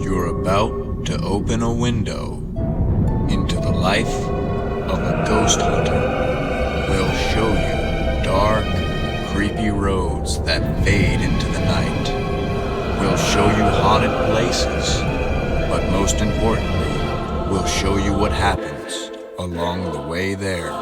You're about to open a window into the life of a ghost hunter. We'll show you dark, creepy roads that fade into the night. We'll show you haunted places, but most importantly, we'll show you what happens along the way there.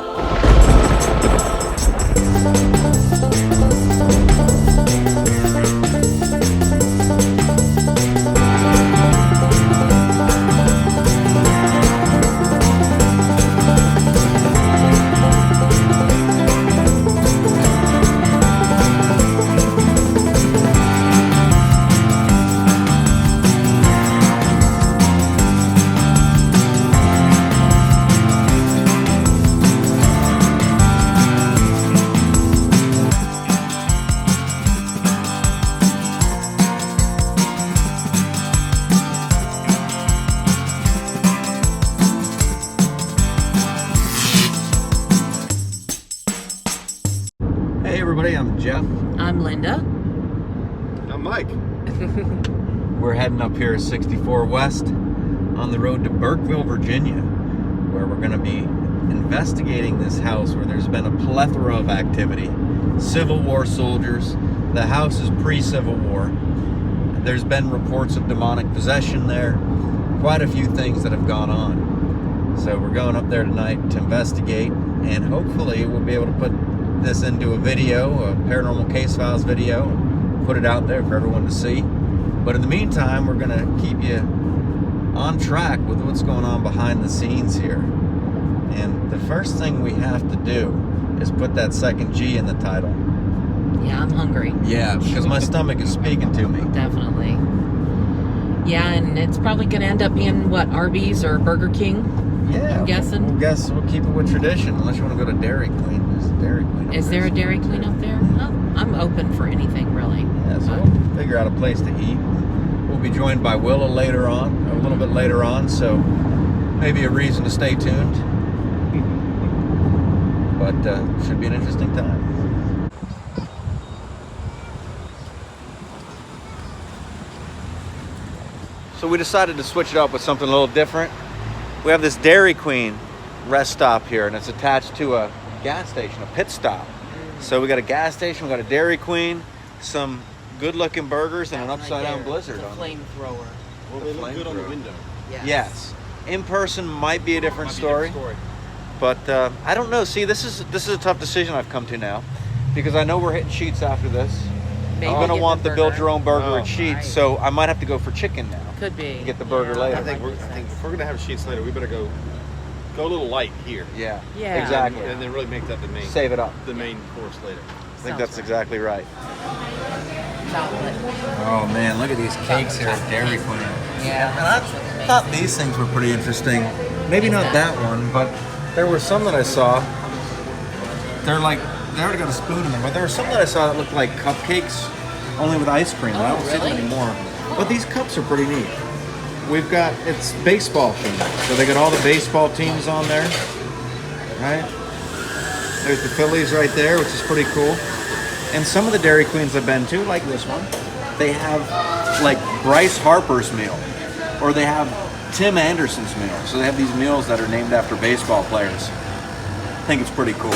Hey everybody, I'm Jeff. I'm Linda. I'm Mike. We're heading up here 64 West on the road to Burkeville, Virginia, where we're going to be investigating this house where there's been a plethora of activity. Civil War soldiers. The house is pre-Civil War. There's been reports of demonic possession there. Quite a few things that have gone on. So we're going up there tonight to investigate, and hopefully we'll be able to put this into a video, a Paranormal Case Files video, put it out there for everyone to see. But in the meantime, we're gonna keep you on track with what's going on behind the scenes here. And the first thing we have to do is put that second G in the title. Yeah, I'm hungry. Yeah, because my stomach is speaking to me. Definitely. Yeah, and it's probably going to end up being, what, Arby's or Burger King? Yeah, I'm guessing. We'll keep it with tradition, unless you want to go to Dairy Queen. There's a Dairy Queen. Is there a Dairy Queen up there? Oh, I'm open for anything, really. Yeah, so we'll figure out a place to eat. We'll be joined by Willa later on, a little bit later on, so maybe a reason to stay tuned. But should be an interesting time. So we decided to switch it up with something a little different. We have this Dairy Queen rest stop here, and it's attached to a gas station, a pit stop. So we got a gas station, we got a Dairy Queen, some good-looking burgers, and an upside-down blizzard It's a on it. flamethrower. Well, they look good on the window. Yes. In person might be a different story. But I don't know. See, this is a tough decision I've come to now, because I know we're hitting Sheets after this. Maybe I'm gonna get want the burger. build your own burger Oh, at Sheets, right. so I might have to go for chicken now. Could be. Get the burger Yeah, later. I think if we're gonna have sheets later, we better go a little light here. Yeah, Yeah. exactly. And then really make that the main Save it up. course later. I think that's exactly right. Chocolate. Oh man, look at these cakes here at Dairy Queen. Yeah. And I thought these things were pretty interesting. Maybe not that one, but there were some that I saw. They're like, they already got a spoon in them, but there were some that I saw that looked like cupcakes, only with ice cream. I don't see them really? anymore. But these cups are pretty neat. We've got, it's baseball themed. So they got all the baseball teams on there, right? There's the Phillies right there, which is pretty cool. And some of the Dairy Queens I've been to, like this one, they have like Bryce Harper's meal, or they have Tim Anderson's meal. So they have these meals that are named after baseball players. I think it's pretty cool.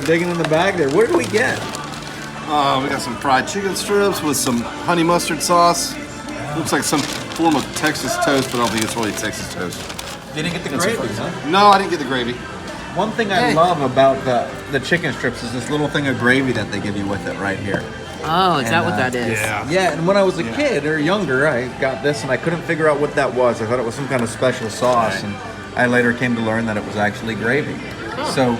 Digging in the bag there. What did we get? We got some fried chicken strips with some honey mustard sauce. Looks like some form of Texas toast, but I don't think it's really Texas toast. You didn't get the Got some gravy, fries. huh? No, I didn't get the gravy. One thing I love about the chicken strips is this little thing of gravy that they give you with it right here. Oh, is that And, what that is? Yeah, and when I was a kid or younger, I got this and I couldn't figure out what that was. I thought it was some kind of special sauce, and I later came to learn that it was actually gravy. So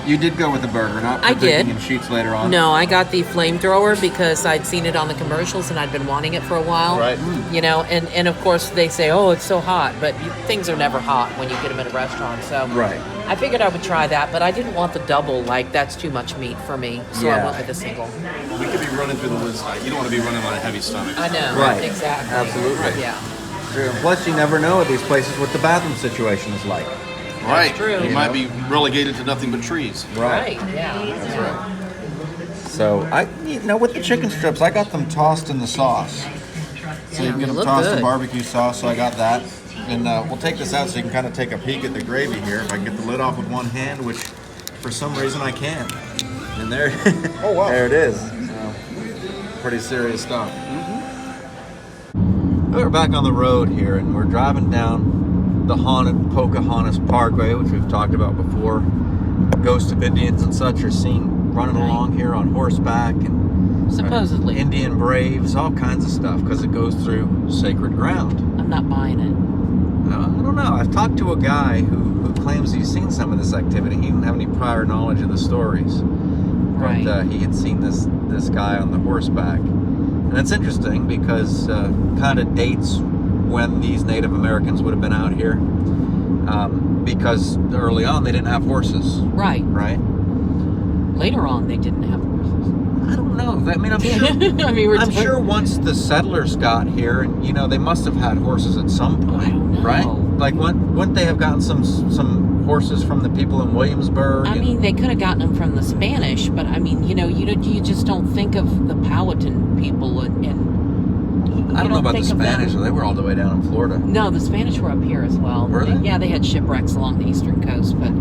you did go with the burger, not I did. in Sheets later on. No, I got the flamethrower because I'd seen it on the commercials and I'd been wanting it for a while. Right. You know, and of course they say, oh, it's so hot, but things are never hot when you get them at a restaurant. So Right. I figured I would try that, but I didn't want the double. Like, that's too much meat for me. So Yeah. I went with the single. We could be running through the woods tonight. You don't want to be running on a heavy stomach. I know. Right. Exactly. Absolutely. Yeah. True. Plus, you never know at these places what the bathroom situation is like. Right. true. You might be relegated to nothing but trees. Right. Yeah. That's right. So with the chicken strips, I got them tossed in the sauce. So you can get them tossed in barbecue sauce. So I got that, and we'll take this out so you can kind of take a peek at the gravy here. If I can get the lid off with one hand, which for some reason I can. And there, oh wow, there it is. So, pretty serious stuff. We're back on the road here, and we're driving down the haunted Pocahontas Parkway, which we've talked about before. Ghosts of Indians and such are seen running along here on horseback, and supposedly Indian braves, all kinds of stuff, because it goes through sacred ground. I'm not buying it. I don't know. I've talked to a guy who claims he's seen some of this activity. He didn't have any prior knowledge of the stories, but he had seen this guy on the horseback. And it's interesting because kind of dates when these Native Americans would have been out here, because early on they didn't have horses. Right. Later on they didn't have horses. I don't know. I mean, I'm sure. I'm sure once the settlers got here, and they must have had horses at some point, right? Like, wouldn't they have gotten some horses from the people in Williamsburg? I mean, they could have gotten them from the Spanish, but I mean, you just don't think of the Powhatan people and I don't know about the Spanish. They were all the way down in Florida. No, the Spanish were up here as well. Were they? Yeah, they had shipwrecks along the eastern coast, but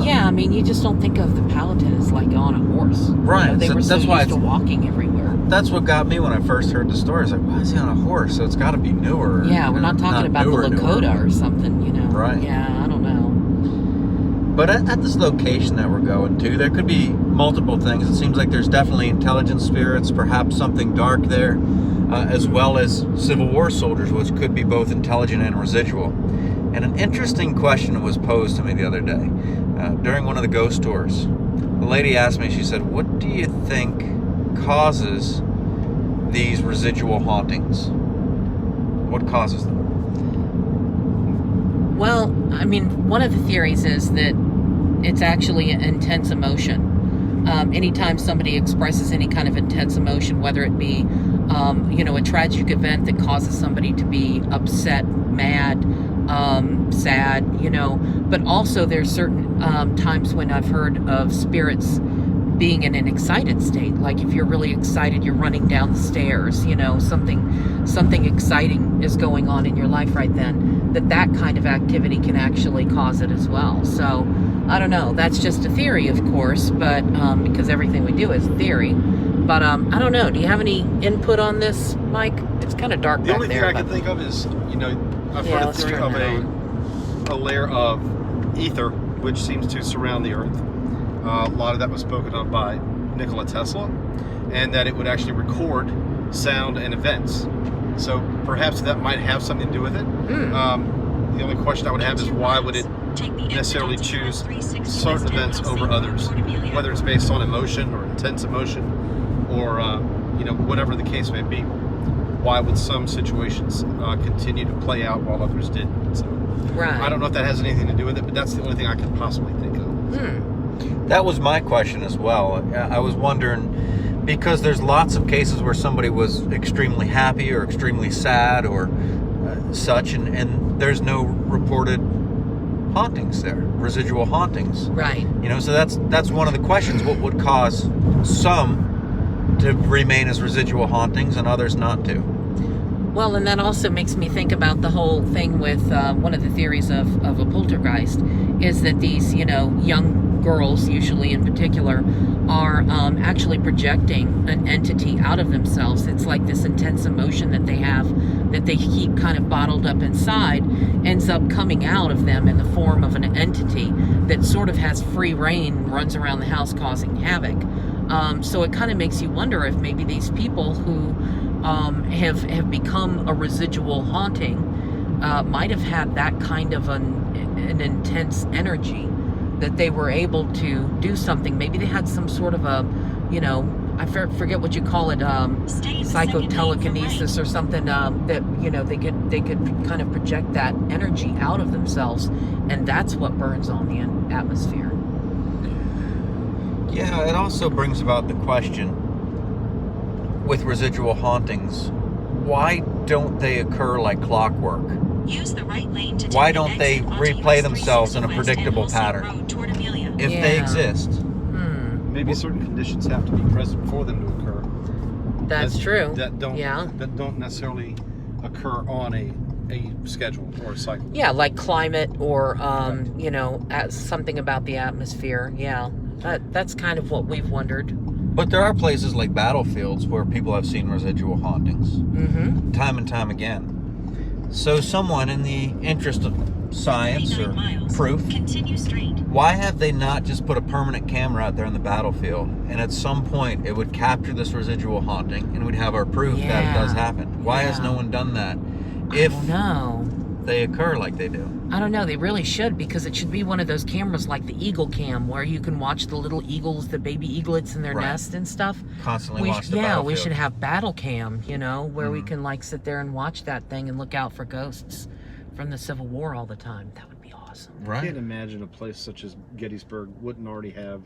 yeah, I mean, you just don't think of the Powhatan as like on a horse. Right. They were so used to walking everywhere. That's what got me when I first heard the story. I was like, why is he on a horse? So it's got to be newer. Yeah, we're not talking about the Lakota or something, Right. Yeah, I don't know. But at this location that we're going to, there could be multiple things. It seems like there's definitely intelligent spirits, perhaps something dark there, as well as Civil War soldiers, which could be both intelligent and residual. And an interesting question was posed to me the other day during one of the ghost tours. The lady asked me, she said, what do you think causes these residual hauntings? What causes them? Well, I mean, one of the theories is that it's actually an intense emotion. Anytime somebody expresses any kind of intense emotion, whether it be, a tragic event that causes somebody to be upset, mad, sad, but also there's certain times when I've heard of spirits being in an excited state. Like if you're really excited, you're running down the stairs, something exciting is going on in your life right then, that kind of activity can actually cause it as well. So I don't know, that's just a theory, of course, but because everything we do is theory. But I don't know, do you have any input on this, Mike? It's kind of dark back there. The only thing I can think of is, I've heard a theory of a layer of ether which seems to surround the earth. A lot of that was spoken of by Nikola Tesla, and that it would actually record sound and events. So perhaps that might have something to do with it. The only question I would have is why would it necessarily choose certain events over others, whether it's based on emotion or intense emotion or whatever the case may be. Why would some situations continue to play out while others didn't? So I don't know if that has anything to do with it, but that's the only thing I could possibly think of. That was my question as well. I was wondering, because there's lots of cases where somebody was extremely happy or extremely sad or such, and there's no reported hauntings there, residual hauntings. Right. So that's one of the questions. What would cause some to remain as residual hauntings and others not to? Well, and that also makes me think about the whole thing with one of the theories of a poltergeist is that these, young girls, usually in particular, are actually projecting an entity out of themselves. It's like this intense emotion that they have, that they keep kind of bottled up inside, ends up coming out of them in the form of an entity that sort of has free reign, runs around the house causing havoc. So it kind of makes you wonder if maybe these people who have become a residual haunting might have had that kind of an intense energy that they were able to do something. Maybe they had some sort of a, I forget what you call it, psychotelekinesis or something, that, they could kind of project that energy out of themselves, and that's what burns on the atmosphere. Yeah, it also brings about the question, with residual hauntings, why don't they occur like clockwork? Use the right lane to Why don't they replay themselves in a predictable pattern if they exist? maybe certain conditions have to be present for them to occur. That's true. That don't Yeah. that don't necessarily occur on a schedule or a cycle. Yeah, like climate or something about the atmosphere. Yeah, that's kind of what we've wondered. But there are places like battlefields where people have seen residual hauntings, time and time again. So someone, in the interest of science or 39 miles. proof, Continue straight. why have they not just put a permanent camera out there in the battlefield, and at some point it would capture this residual haunting, and we'd have our proof that it does happen? Why has no one done that? If they occur like they do. I don't know. They really should, because it should be one of those cameras like the Eagle Cam, where you can watch the little eagles, the baby eaglets in their nest and stuff. Constantly watch the battlefield. We should have Battle Cam, where we can like sit there and watch that thing and look out for ghosts from the Civil War all the time. That would be awesome. I can't imagine a place such as Gettysburg wouldn't already have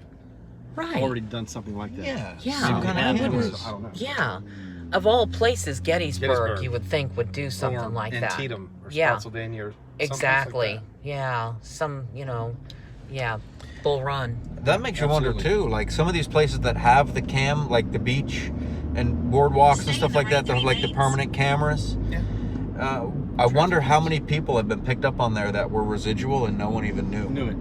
already done something like that. Yeah. Some kind of cameras. I don't know. Yeah. Of all places, Gettysburg, you would think would do something like that. Antietam or Yeah. Spotsylvania or Exactly. Like Yeah. Bull Run. That makes you wonder too, like some of these places that have the cam, like the beach and boardwalks and stuff like that, that have like the permanent cameras. Yeah. I wonder how many people have been picked up on there that were residual and no one even knew. Knew it.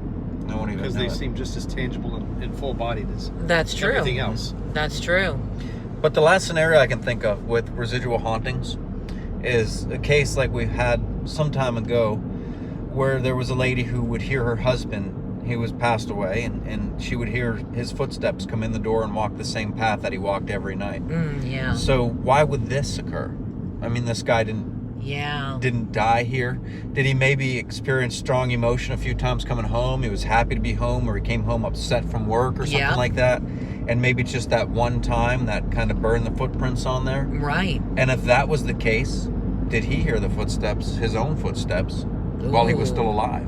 No one even Because knew they it. seem just as tangible and full-bodied as That's true. everything else. That's true. But the last scenario I can think of with residual hauntings is a case like we had some time ago where there was a lady who would hear her husband, he was passed away, and she would hear his footsteps come in the door and walk the same path that he walked every night. Yeah. So why would this occur? I mean, this guy didn't die here. Did he maybe experience strong emotion a few times coming home? He was happy to be home, or he came home upset from work or something like that. And maybe it's just that one time that kind of burned the footprints on there. Right. And if that was the case, did he hear the footsteps, his own footsteps, while he was still alive?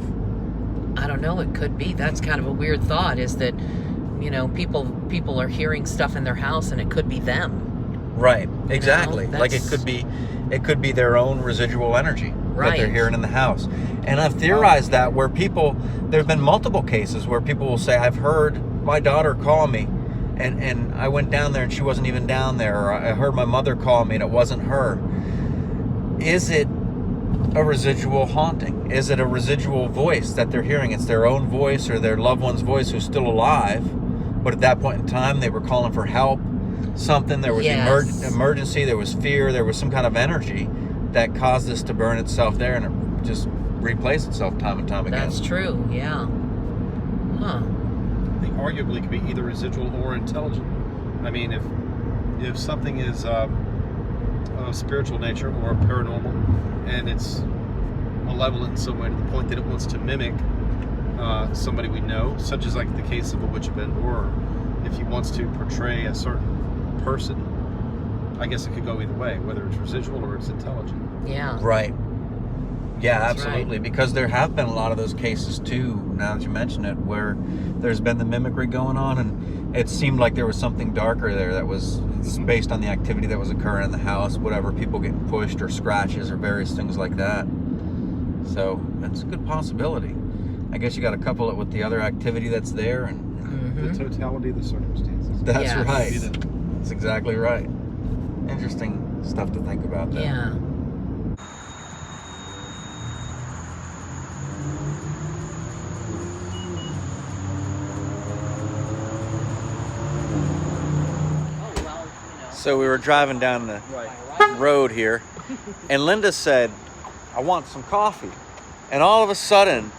I don't know. It could be. That's kind of a weird thought, is that, people are hearing stuff in their house and it could be them. Right. Exactly. Like it could be their own residual energy that they're hearing in the house. And I've theorized that where there've been multiple cases where people will say, I've heard my daughter call me and I went down there and she wasn't even down there, or I heard my mother call me and it wasn't her. Is it a residual haunting? Is it a residual voice that they're hearing? It's their own voice or their loved one's voice who's still alive, but at that point in time they were calling for help. Something, there was emergency, there was fear, there was some kind of energy that caused this to burn itself there, and it just replays itself time and time again. That's true, yeah. Huh. I think arguably it could be either residual or intelligent. I mean, if something is of spiritual nature or paranormal, and it's malevolent in some way to the point that it wants to mimic somebody we know, such as like the case of a witch of Endor, or if he wants to portray a certain person, I guess it could go either way, whether it's residual or it's intelligent. Yeah. Right. Yeah, That's absolutely. right. Because there have been a lot of those cases too, now that you mention it, where there's been the mimicry going on, and it seemed like there was something darker there that was based on the activity that was occurring in the house, whatever, people getting pushed or scratches or various things like that. So that's a good possibility. I guess you got to couple it with the other activity that's there, and The totality of the circumstances. that's right. That's exactly right. Interesting stuff to think about there. Yeah. So we were driving down the road here, and Linda said, I want some coffee. And all of a sudden,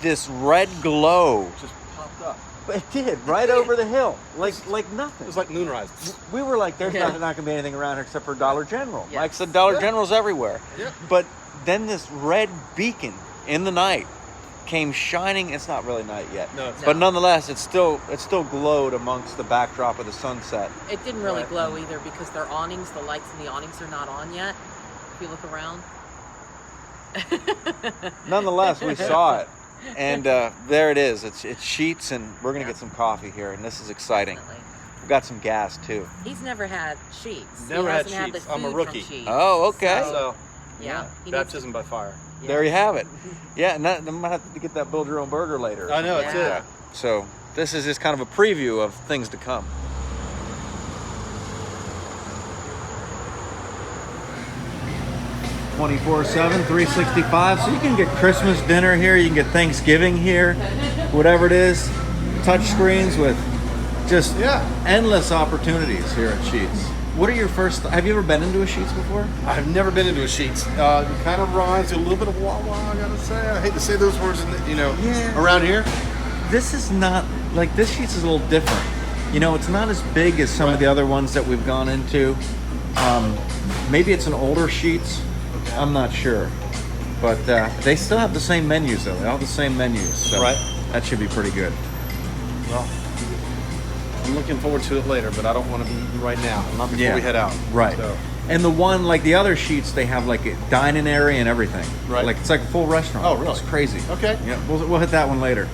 this red glow Just popped up. it did, right over the hill, like nothing. It was like moonrise. We were like, there's not going to be anything around here except for Dollar General. Yes. Mike said Dollar General's everywhere. Yeah. But then this red beacon in the night came shining. It's not really night yet. No, it's But nonetheless, it still glowed amongst the backdrop of the sunset. It didn't really glow either, because their awnings, the lights in the awnings are not on yet. If you look around. Nonetheless, we saw it. And there it is. It's sheets, and we're going to get some coffee here, and this is exciting. Definitely. We've got some gas, too. He's never had sheets. Never he had hasn't sheets. the I'm a food rookie. From sheets. Oh, okay. So, Yeah. He baptism by fire. needs- There you have it. Yeah, and I'm going to have to get that build your own burger later. I know, it's Yeah. it. So this is just kind of a preview of things to come. 24/7, 365. So you can get Christmas dinner here, you can get Thanksgiving here, whatever it is. Touch screens with just endless opportunities here at Sheets. What are your first? Have you ever been into a Sheets before? I've never been into a Sheets. It kind of reminds me a little bit of Wawa, I gotta say. I hate to say those words, around here. This is not like this Sheets is a little different. You know, it's not as big as some of the other ones that we've gone into. Maybe it's an older Sheets. I'm not sure, but they still have the same menus though. They all have the same menus, so that should be pretty good. Well, I'm looking forward to it later, but I don't want to be eating right now. Not before we head out. Right. So. And the one, like the other Sheets, they have like a dining area and everything. Right. Like it's like a full restaurant. Oh, really? It's crazy. Okay. Yeah, we'll hit that one later.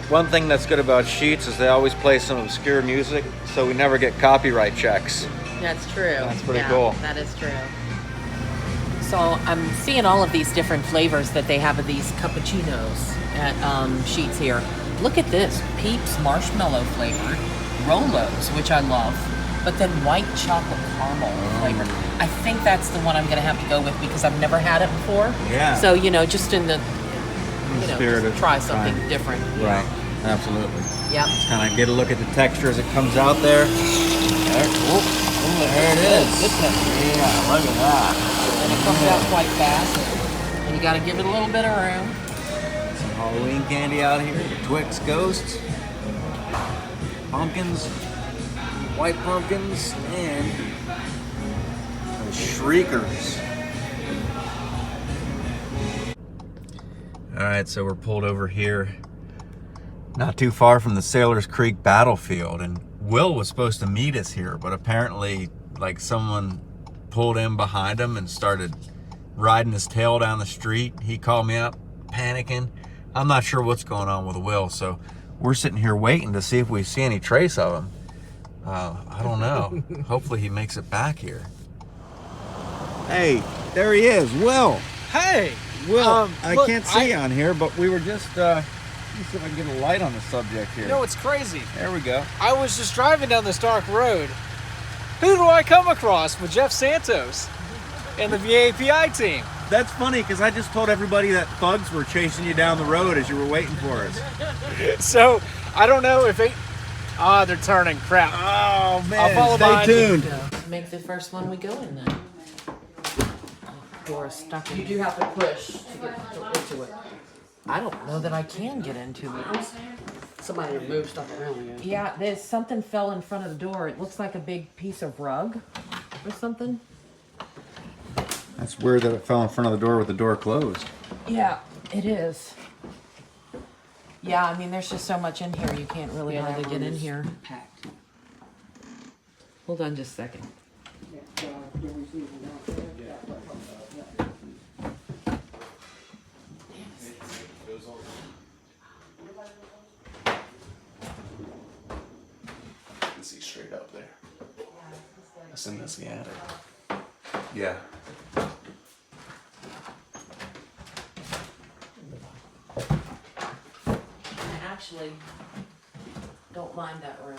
One thing that's good about Sheets is they always play some obscure music, so we never get copyright checks. That's true. That's pretty cool. That is true. So I'm seeing all of these different flavors that they have of these cappuccinos at Sheets here. Look at this, Peeps marshmallow flavored, Rolos, which I love, but then white chocolate caramel flavored. I think that's the one I'm gonna have to go with because I've never had it before. Yeah. So, just in the, spirit of try something trying. different. Right, absolutely. Yep. Just kind of get a look at the texture as it comes out there. There it is. Yeah, look at that. And it comes out quite fast, and you gotta give it a little bit of room. Some Halloween candy out here. Twix Ghosts, pumpkins, white pumpkins, and the Shriekers. All right, so we're pulled over here, not too far from the Sailors Creek battlefield, and Will was supposed to meet us here, but apparently, like, someone pulled in behind him and started riding his tail down the street. He called me up, panicking. I'm not sure what's going on with Will, so we're sitting here waiting to see if we see any trace of him. I don't know. Hopefully he makes it back here. Hey, there he is, Will. Hey! Will, I look, can't see on here, but we were just, let me see if I can get a light on the subject here. You know what's crazy? There we go. I was just driving down this dark road. Who do I come across with Jeff Santos and the VAPI team? That's funny, because I just told everybody that thugs were chasing you down the road as you were waiting for us. So, I don't know if they... Ah, they're turning. Crap. Oh, man. I'll follow Stay behind you. tuned. Make the first one we go in then. Door is stuck. You do have to push to get into it. I don't know that I can get into it. Somebody moved stuff around again. Yeah, there's something fell in front of the door. It looks like a big piece of rug or something. That's weird that it fell in front of the door with the door closed. Yeah, it is. Yeah, I mean, there's just so much in here. You can't really hardly get in here. Packed. Hold on just a second. See straight up there. That's in this attic. Yeah. I actually don't mind that room.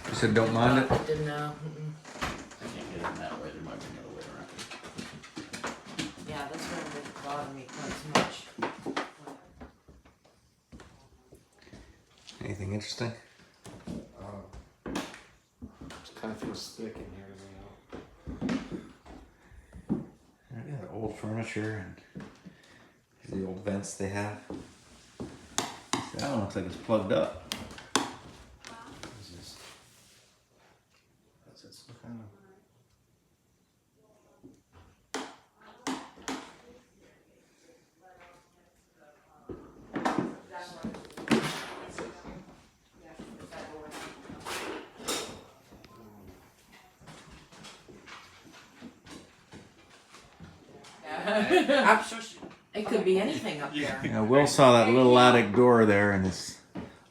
You said don't mind it? Didn't know. I can't get in that way. There might be another way around. Yeah, this room didn't bother me quite so much. Anything interesting? It kind of feels thick in here to me. Yeah, old furniture and the old vents they have. That one looks like it's plugged up. That's it. Some kind of. I'm sure it could be anything up there. Yeah, Will saw that little attic door there and his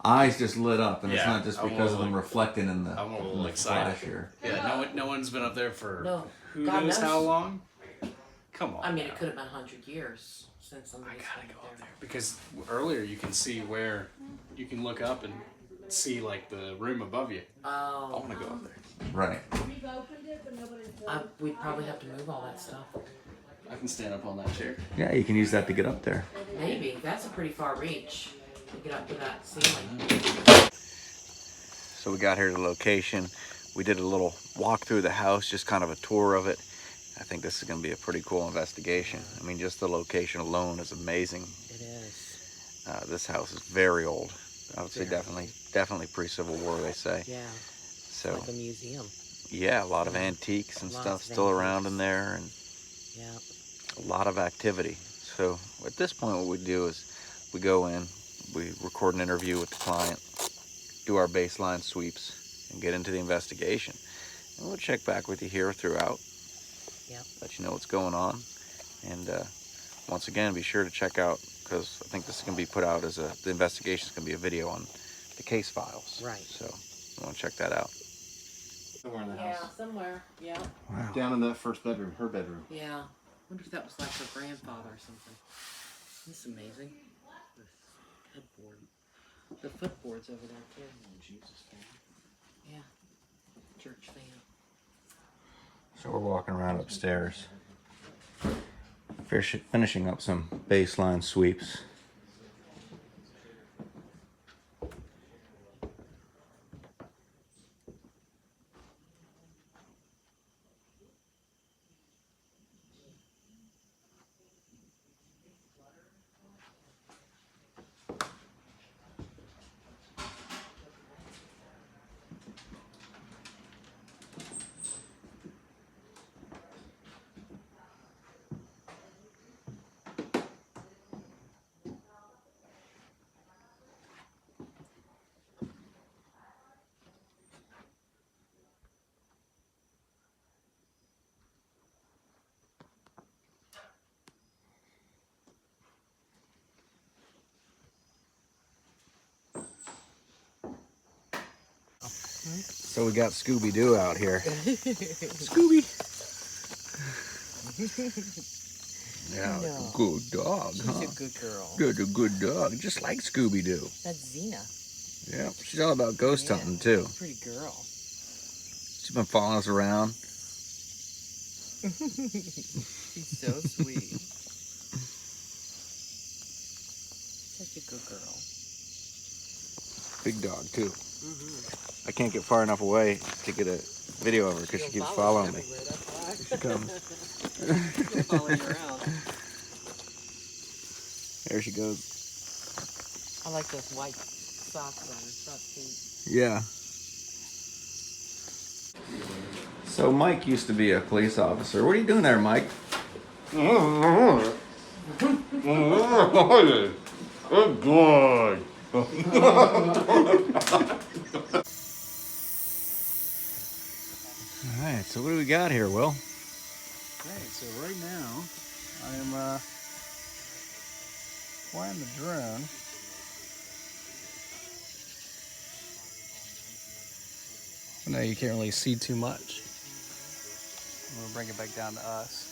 eyes just lit up, and it's Yeah, not just I'm because of a them little- reflecting in the, I'm a little in the excited. flash here. Yeah, no one's been up there for No, who God knows knows. how long. Come on. I mean, now. it could have been 100 years since I somebody's gotta been go up there. there because earlier you can see where you can look up and see like the room above you. I Oh, want to go up there. Right. we'd probably have to move all that stuff. I can stand up on that chair. Yeah, you can use that to get up there. Maybe. That's a pretty far reach to get up to that ceiling. So we got here to the location. We did a little walk through the house, just kind of a tour of it. I think this is going to be a pretty cool investigation. I mean, just the location alone is amazing. It is. This house is very old. I would say definitely pre-Civil War, they say. Yeah. So Like a museum. yeah, a lot of antiques and Lots stuff of still around antiques. in there, and Yeah. a lot of activity. So at this point, what we do is we go in, we record an interview with the client, do our baseline sweeps, and get into the investigation. And we'll check back with you here throughout. Yep. Let you know what's going on. And once again, be sure to check out, because I think this is going to be put out as the investigation is going to be a video on the case files. Right. So you want to check that out. Somewhere in the Yeah, house. somewhere. Yeah. Wow. Down in that first bedroom, her bedroom. Yeah. I wonder if that was like her grandfather or something. This is amazing. The headboard. The footboard's over there too. Jesus. Yeah. Church fan. So we're walking around upstairs, finishing up some baseline sweeps. So we got Scooby-Doo out here. Scooby! Yeah, No. good dog, She's huh? a good girl. Good dog, just like Scooby-Doo. That's Xena. Yeah, she's all about ghost Yeah. hunting too. Pretty girl. She's been following us around. She's so sweet. Such a good girl. Big dog too. I can't get far enough away to get a video of her because she keeps following me. She comes. She'll follow you around. There she goes. I like those white socks on her front feet. Yeah. So Mike used to be a police officer. What are you doing there, Mike? Good boy. All right, so what do we got here, Will? Okay, so right now I am flying the drone. Now you can't really see too much. I'm gonna bring it back down to us.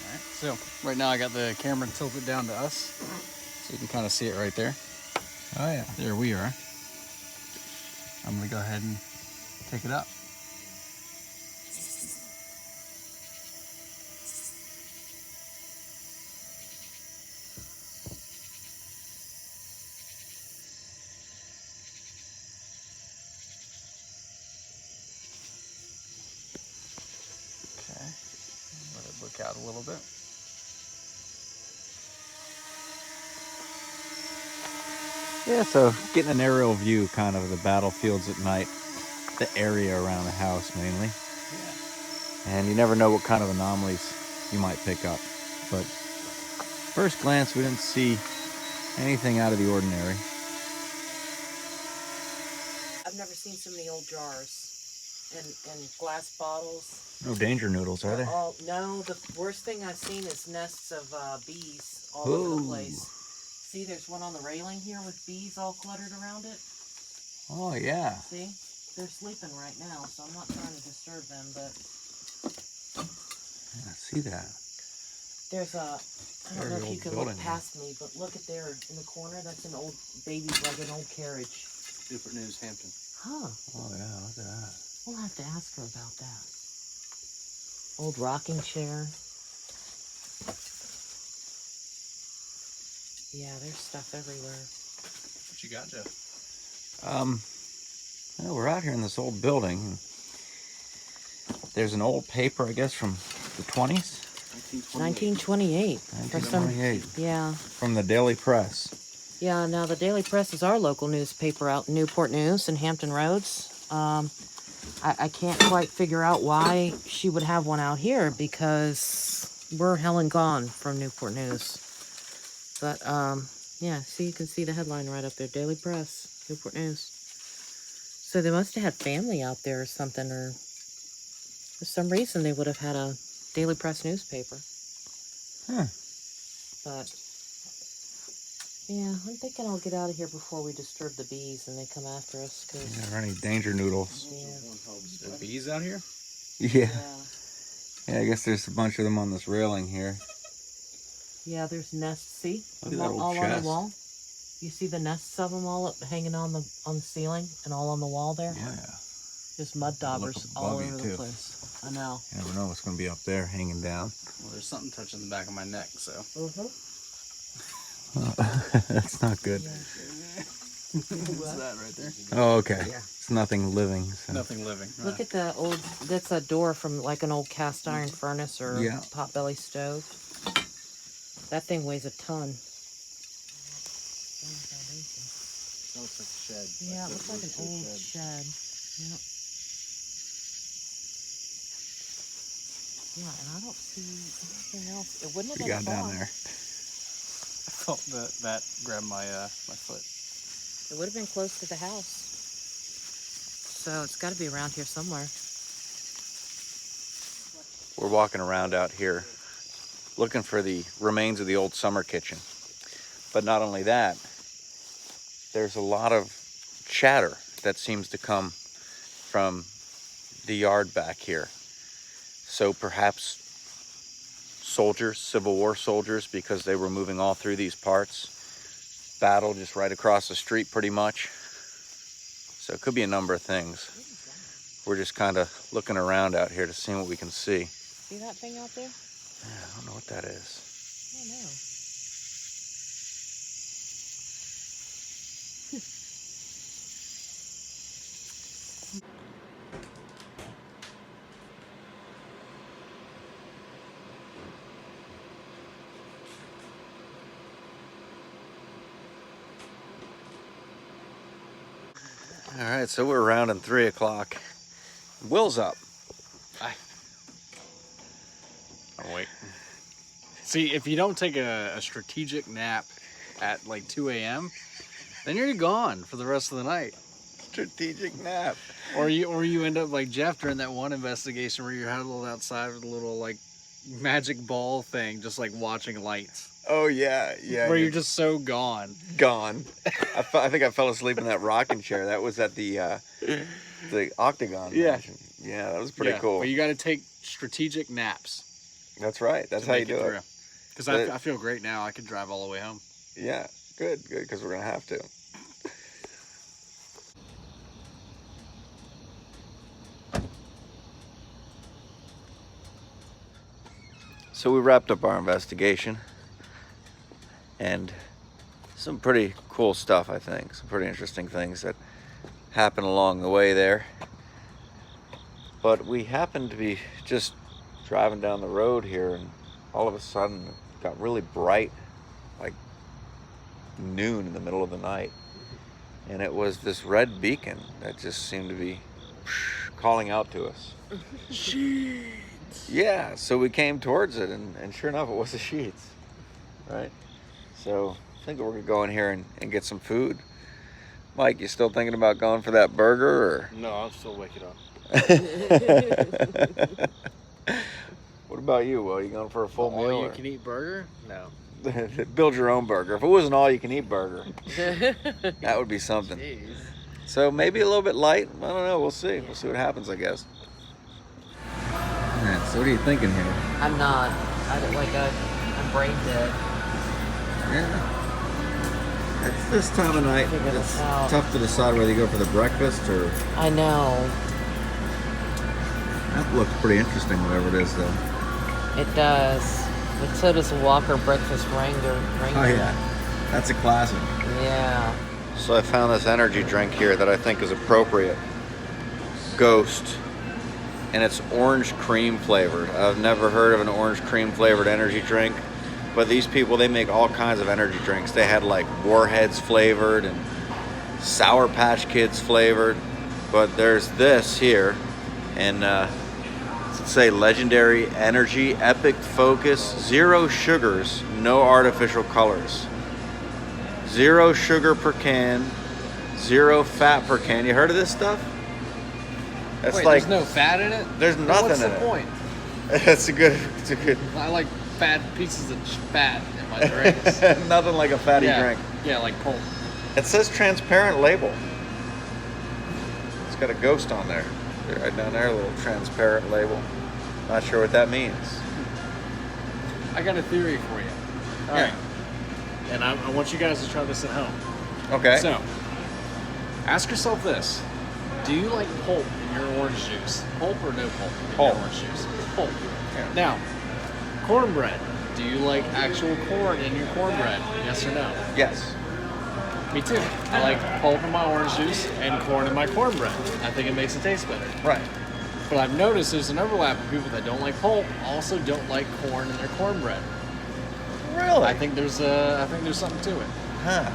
Alright, so right now I got the camera tilted down to us, so you can kind of see it right there. Oh yeah, there we are. I'm gonna go ahead and take it up. Okay, let it look out a little bit. Yeah, so getting an aerial view kind of the battlefields at night, the area around the house mainly. Yeah. And you never know what kind of anomalies you might pick up. But first glance, we didn't see anything out of the ordinary. I've never seen so many old jars and glass bottles. No danger noodles, are there? No, the worst thing I've seen is nests of bees all over the place. See, there's one on the railing here with bees all cluttered around it. Oh, yeah. See? They're sleeping right now, so I'm not trying to disturb them, but I see that. there's a, I don't know if you can building look past me, but look at there in the corner. That's an old baby, like an old carriage. Newport News, Hampton. Huh. Oh, yeah, look at that. We'll have to ask her about that. Old rocking chair. Yeah, there's stuff everywhere. What you got, Jeff? Well, we're out here in this old building. And there's an old paper, I guess, from the 20s? 1928. For some, 1928. yeah. From the Daily Press. Yeah, now the Daily Press is our local newspaper out in Newport News and Hampton Roads. I can't quite figure out why she would have one out here because we're hell and gone from Newport News. But, yeah, see, you can see the headline right up there, Daily Press, Newport News. So they must have had family out there or something, or for some reason they would have had a Daily Press newspaper. Huh. But, yeah, I'm thinking I'll get out of here before we disturb the bees and they come after us. Cause, Are there any danger noodles? yeah. There bees out here? Yeah. Yeah. Yeah, I guess there's a bunch of them on this railing here. Yeah, there's nests. See, Look at that old all on chest. the wall. You see the nests of them all up, hanging on the ceiling and all on the wall there. Yeah. Just mud daubers above all you, over too. the place. I know. You never know what's going to be up there hanging down. Well, there's something touching the back of my neck, so. That's not good. What's that right there? Oh, okay. Yeah. It's nothing living. So. Nothing living. Look at the old. That's a door from like an old cast iron furnace or Yeah. potbelly stove. That thing weighs a ton. That looks like a shed. Yeah, it looks like an old shed. Yep. Yeah, and I don't see anything else. It wouldn't have What you been got down far. there? I felt that grabbed my my foot. It would have been close to the house. So it's got to be around here somewhere. We're walking around out here looking for the remains of the old summer kitchen. But not only that, there's a lot of chatter that seems to come from the yard back here. So perhaps soldiers, Civil War soldiers, because they were moving all through these parts, battle just right across the street pretty much. So it could be a number of things. We're just kind of looking around out here to see what we can see. See that thing out there? I don't know what that is. I don't know. All right, so we're around in 3 o'clock. Will's up. Oh, wait. See, if you don't take a strategic nap at like 2 a.m., then you're gone for the rest of the night. Strategic nap. Or you end up like Jeff during that one investigation where you're huddled outside with a little like magic ball thing, just like watching lights. Oh yeah, yeah. Where you're just so gone. Gone. I think I fell asleep in that rocking chair. That was at the Octagon. Yeah. Mansion. Yeah, that was pretty cool. But you got to take strategic naps. That's right. That's how you do it. Because I feel great now. I can drive all the way home. Yeah, good, because we're gonna have to. So we wrapped up our investigation, and some pretty cool stuff, I think. Some pretty interesting things that happened along the way there. But we happened to be just driving down the road here, and all of a sudden it got really bright, like noon in the middle of the night. And it was this red beacon that just seemed to be calling out to us. Yeah, so we came towards it, and sure enough, it was the sheets, right? So I think we're gonna go in here and get some food. Mike, you still thinking about going for that burger, or? No, I'm still waking up. What about you, Will? You going for a full meal? All you or- can eat burger? No. build your own burger. If it was an all-you-can-eat burger, that would be something. Jeez. So maybe a little bit light. I don't know. We'll see. We'll see what happens, I guess. Man, so what are you thinking here? I'm not. I'm brain dead. Yeah. It's this time of night. Figure this It's out. tough to decide whether you go for the breakfast or... I know. That looks pretty interesting, whatever it is, though. It does. But so does a Walker Breakfast Ranger. Oh, yeah. That's a classic. Yeah. So I found this energy drink here that I think is appropriate. Ghost. And it's orange cream flavored. I've never heard of an orange cream flavored energy drink. But these people, they make all kinds of energy drinks. They had like Warheads flavored and Sour Patch Kids flavored. But there's this here. And say legendary energy, epic focus, 0 sugars, no artificial colors. 0 sugar per can, 0 fat per can. You heard of this stuff? That's Wait, like there's no fat in it? there's nothing What's in the it. point? It's a good. I like fat pieces of fat in my drinks. Nothing like a fatty yeah. drink. Yeah, like pulp. It says transparent label. It's got a ghost on there. Right down there, a little transparent label. Not sure what that means. I got a theory for you. All right. And I want you guys to try this at home. Okay. So, ask yourself this. Do you like pulp in your orange juice? Pulp or no pulp in Pulp. your orange juice? Pulp. Yeah. Now, cornbread. Do you like actual corn in your cornbread? Yes or no? Yes. Me too. I like pulp in my orange juice and corn in my cornbread. I think it makes it taste better. Right. But I've noticed there's an overlap of people that don't like pulp also don't like corn in their cornbread. Really? I think there's something to it. Huh.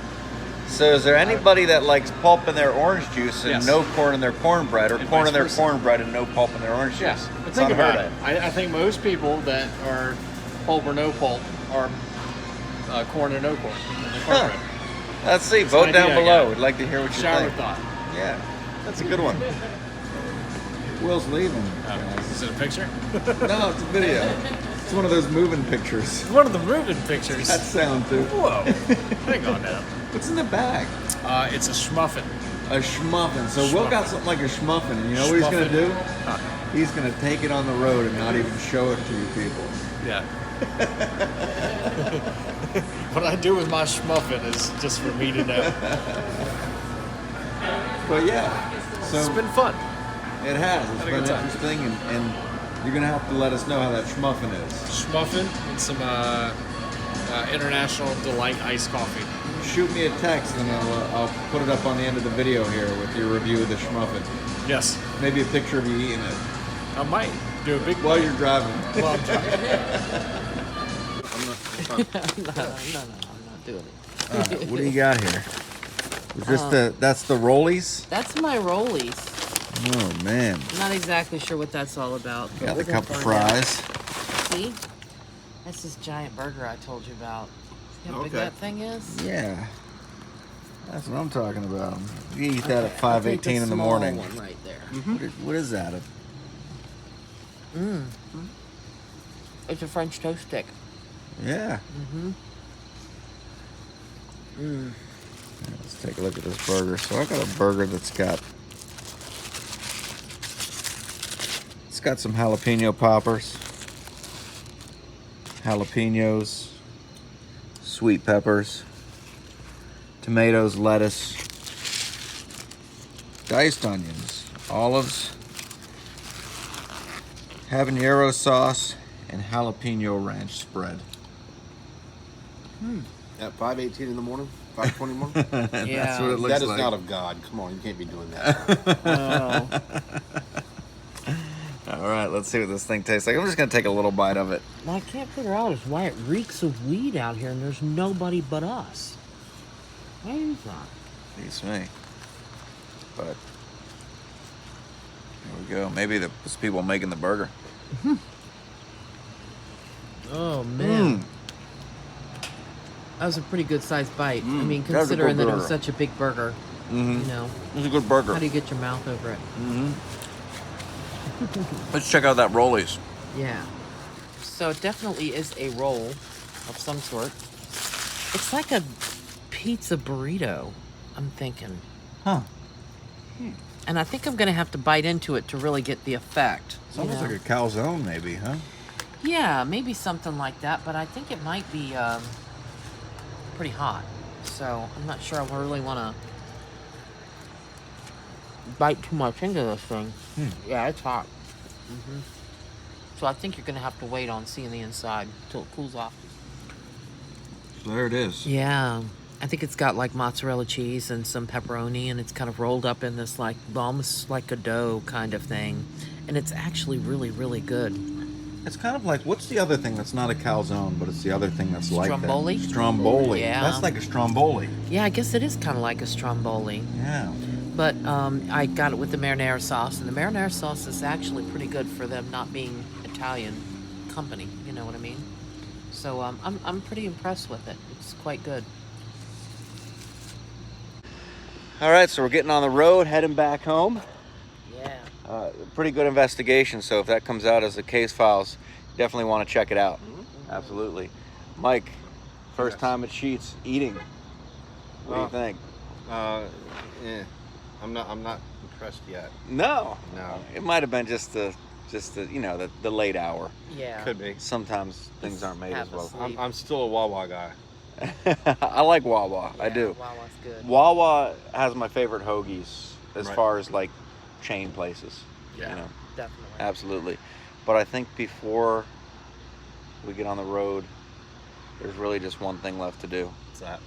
So is there anybody that likes pulp in their orange juice and Yes. no corn in their cornbread, or And corn vice in their versa. cornbread and no pulp in their orange juice? Yeah, but It's think unheard about of. it. I think most people that are pulp or no pulp are corn or no corn in their cornbread. Let's see. an Vote down idea I below. got. We'd like to hear what you Shower think. thought. Yeah, that's a good one. Will's leaving. Is it a picture? No, it's a video. It's one of those moving pictures. One of the moving pictures. That sound too. Whoa. Hang on now. What's in the bag? It's a schmuffin. A schmuffin. So Will got something like a schmuffin, and you know what he's gonna do? Huh. He's gonna take it on the road and not even show it to you people. Yeah. What I do with my schmuffin is just for me to know. But yeah, so It's been fun. it has. It's Had a been good time. interesting, and you're gonna have to let us know how that schmuffin is. Schmuffin and some International Delight iced coffee. Shoot me a text, and I'll put it up on the end of the video here with your review of the schmuffin. Yes. Maybe a picture of you eating it I might do a big while you're driving. Well, I'm trying. No, I'm not doing it. All right, what do you got here? Is this that's the rollies? That's my rollies. Oh man, I'm not exactly sure what that's all about. but got we're the gonna cup of find out. fries. See? That's this giant burger I told you about. See how big Okay. that thing is? Yeah, that's what I'm talking about. You eat that at Okay, I'll take 5:18 in the small morning. One right there. What is that? It's a French toast stick. Yeah. Let's take a look at this burger. So I got a burger it's got some jalapeno poppers, jalapenos, sweet peppers, tomatoes, lettuce, diced onions, olives, habanero sauce, and jalapeno ranch spread. At 5:18 in the morning, 5:20 in the morning. Yeah. That's what it looks That is like. not of God. Come on, you can't be doing that. Oh. All right, let's see what this thing tastes like. I'm just gonna take a little bite of it. What I can't figure out is why it reeks of weed out here and there's nobody but us. Why is that? Beats me. But here we go. Maybe it's people making the burger. Oh man. Mm. That was a pretty good sized bite. I mean, That was a considering good that it was burger. such a big burger. Mm-hmm. You know, It's a good burger. how do you get your mouth over it? Mm-hmm. Let's check out that rollies. Yeah. So it definitely is a roll of some sort. It's like a pizza burrito, I'm thinking. Huh. And I think I'm going to have to bite into it to really get the effect. It's almost like a calzone, maybe, huh? Yeah, maybe something like that, but I think it might be pretty hot. So I'm not sure I really want to bite too much into this thing. Yeah, it's hot. So I think you're going to have to wait on seeing the inside until it cools off. So there it is. Yeah. I think it's got like mozzarella cheese and some pepperoni, and it's kind of rolled up in this like almost like a dough kind of thing. And it's actually really, really good. It's kind of like, what's the other thing that's not a calzone, but it's the other thing that's like that? Stromboli? Stromboli. Yeah. That's like a stromboli. Yeah, I guess it is kind of like a stromboli. Yeah. But I got it with the marinara sauce, and the marinara sauce is actually pretty good for them not being Italian company. You know what I mean? So I'm pretty impressed with it. It's quite good. All right, so we're getting on the road, heading back home. Yeah. Pretty good investigation, so if that comes out as the case files, definitely want to check it out. Absolutely. Mike, first time at Sheets, eating. What do you think? I'm not impressed yet. No. No. It might have been just the the late hour. Yeah. Could be. Sometimes things aren't made as Have a well. sleep. I'm still a Wawa guy. I like Wawa. I do. Wawa's good. Wawa has my favorite hoagies as Right. far as like chain places. Yeah, You know, definitely. absolutely. But I think before we get on the road, there's really just one thing left to do. What's that?